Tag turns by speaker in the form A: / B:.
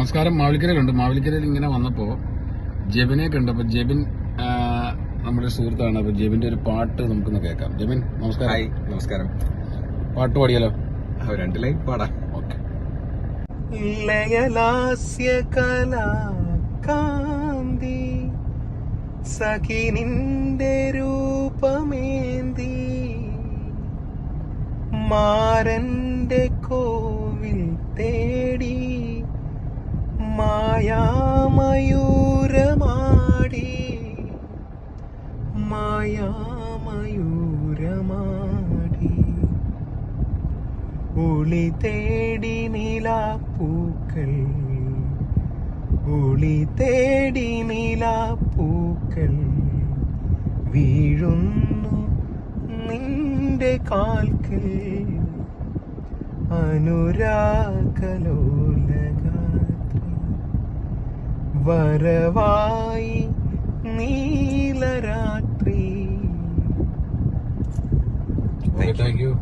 A: നമസ്കാരം. മാവേലിക്കരയിലുണ്ട്. മാവേലിക്കരയിൽ ഇങ്ങനെ വന്നപ്പോ ജെബിനെ കണ്ടപ്പോ ജെബിൻ നമ്മുടെ സുഹൃത്താണ്. അപ്പൊ ജെബിന്റെ ഒരു പാട്ട് നമുക്കൊന്ന് കേൾക്കാം. ജെബിൻ നമസ്കാരം.
B: ഹായ്, നമസ്കാരം.
A: പാട്ട് പാടിയാലോ?
B: 2 ലൈൻ പാടാം.
A: ഓക്കെ.
C: ലയലാസ്യ കലാകാന്തി സഖി നിന്റെ രൂപമേന്തി മാരന്റെ കോവിൽ തേടി മായാമയൂരമാടി മായാമയൂരമാടി ഒളി തേടി നിലാപ്പൂക്കൾ ഒളി തേടി നിലാപ്പൂക്കൾ വീഴുന്നു നിന്റെ കാൽക്കൽ അനുരാഗലോലഗാത്രി വരവായി നീലരാത്രി.
A: Thank you.